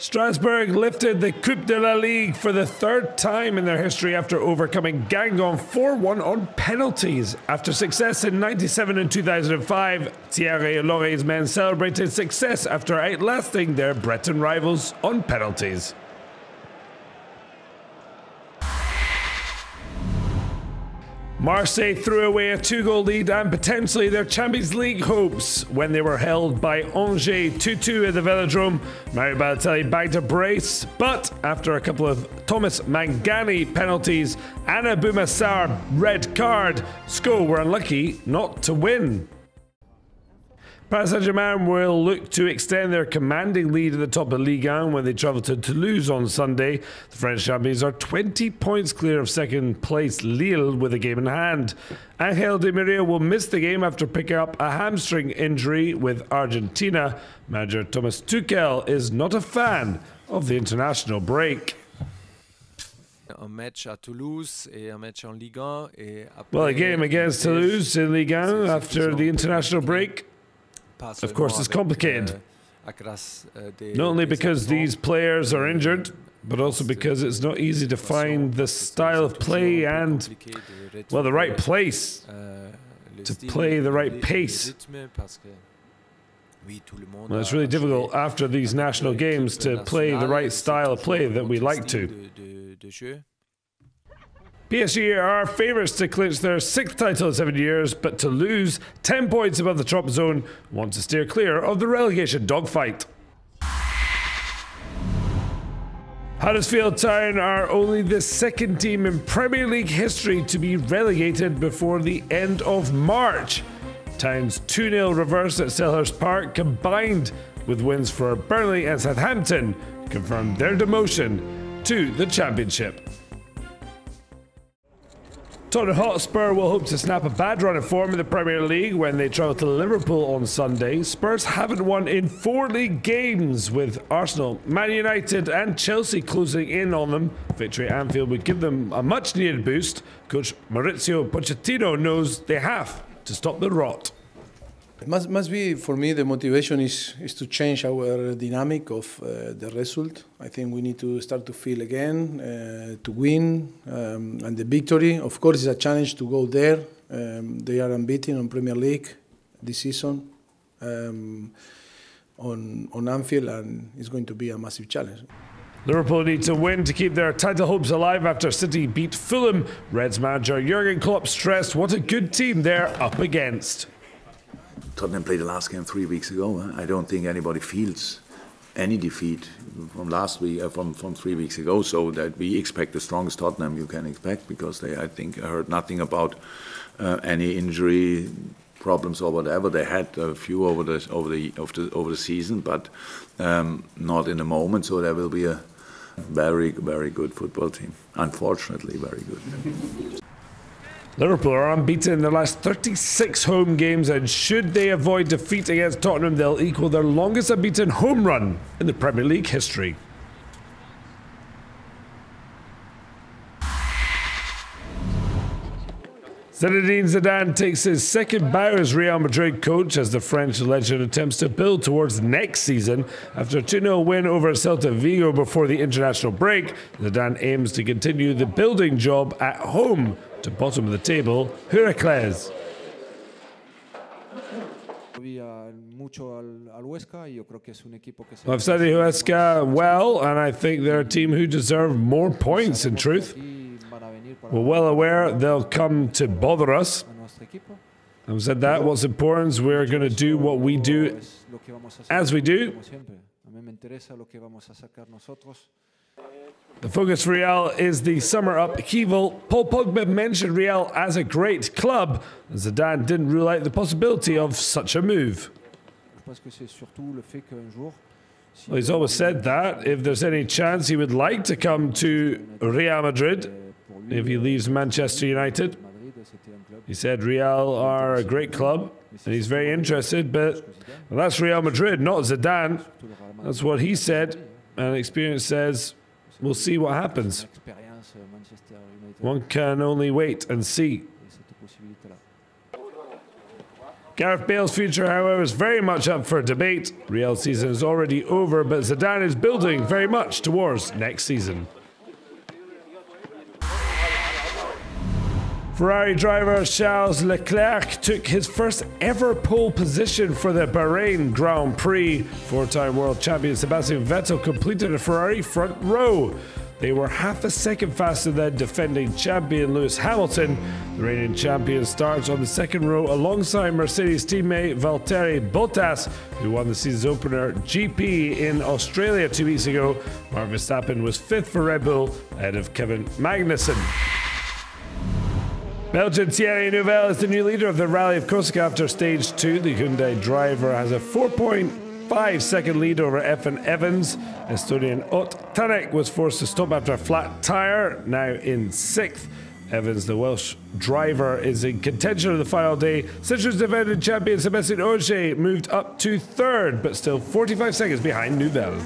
Strasbourg lifted the Coupe de la Ligue for the third time in their history after overcoming Guingamp 4-1 on penalties. After success in '97 and 2005, Thierry Laurey's men celebrated success after outlasting their Breton rivals on penalties. Marseille threw away a 2-goal lead and potentially their Champions League hopes when they were held by Angers 2-2 at the Velodrome. Mario Balotelli bagged a brace, but after a couple of Thomas Mangani penalties and a Boumassar red card, SCO were unlucky not to win. Paris Saint-Germain will look to extend their commanding lead at the top of Ligue 1 when they travel to Toulouse on Sunday. The French champions are 20 points clear of second place Lille with a game in hand. Angel Di Maria will miss the game after picking up a hamstring injury with Argentina. Manager Thomas Tuchel is not a fan of the international break. Well, a game against Toulouse in Ligue 1 after the international break, of course, it's complicated. Not only because these players are injured, but also because it's not easy to find the style of play and, well, the right place to play the right pace. Well, it's really difficult after these national games to play the right style of play that we like to. PSG are favourites to clinch their 6th title in 7 years, but to lose 10 points above the top zone want to steer clear of the relegation dogfight. Huddersfield Town are only the second team in Premier League history to be relegated before the end of March. Town's 2-0 reverse at Selhurst Park, combined with wins for Burnley and Southampton, confirmed their demotion to the Championship. Tottenham Hotspur will hope to snap a bad run of form in the Premier League when they travel to Liverpool on Sunday. Spurs haven't won in 4 league games, with Arsenal, Man United and Chelsea closing in on them. Victory at Anfield would give them a much needed boost. Coach Maurizio Pochettino knows they have to stop the rot. It must be, for me, the motivation is to change our dynamic of the result. I think we need to start to feel again, to win, and the victory. Of course, it's a challenge to go there. They are unbeaten on Premier League this season on Anfield, and it's going to be a massive challenge. Liverpool need to win to keep their title hopes alive after City beat Fulham. Reds manager Jurgen Klopp stressed what a good team they're up against. Tottenham played the last game 3 weeks ago. I don't think anybody feels any defeat from last week, from 3 weeks ago. So that we expect the strongest Tottenham you can expect, because they, I think, heard nothing about any injury problems or whatever. They had a few over the season, but not in the moment. So there will be a very good football team. Unfortunately, very good. Liverpool are unbeaten in their last 36 home games, and should they avoid defeat against Tottenham, they'll equal their longest unbeaten home run in the Premier League history. Zinedine Zidane takes his second bow as Real Madrid coach as the French legend attempts to build towards next season. After a 2-0 win over Celta Vigo before the international break, Zidane aims to continue the building job at home to bottom of the table, Heracles. I've studied Huesca well, and I think they're a team who deserve more points, in truth. We're well aware they'll come to bother us. Having said that, what's important is we're going to do what we do as we do. The focus for Real is the summer upheaval. Paul Pogba mentioned Real as a great club, and Zidane didn't rule out the possibility of such a move. Well, he's always said that if there's any chance he would like to come to Real Madrid if he leaves Manchester United. He said Real are a great club and he's very interested, but well, that's Real Madrid, not Zidane. That's what he said, and experience says we'll see what happens. One can only wait and see. Gareth Bale's future, however, is very much up for debate. Real season is already over, but Zidane is building very much towards next season. Ferrari driver Charles Leclerc took his first ever pole position for the Bahrain Grand Prix. Four-time world champion Sebastian Vettel completed a Ferrari front row. They were half a second faster than defending champion Lewis Hamilton. The reigning champion starts on the second row alongside Mercedes teammate Valtteri Bottas, who won the season's opener GP in Australia 2 weeks ago. Max Verstappen was fifth for Red Bull, ahead of Kevin Magnussen. Belgian Thierry Neuville is the new leader of the Rally of Corsica after stage 2. The Hyundai driver has a 4.5-second lead over Ethan Evans. Estonian Ott Tänak was forced to stop after a flat tyre, now in 6th. Evans, the Welsh driver, is in contention of the final day. Citroen's defending champion Sébastien Ogier moved up to 3rd, but still 45 seconds behind Neuville.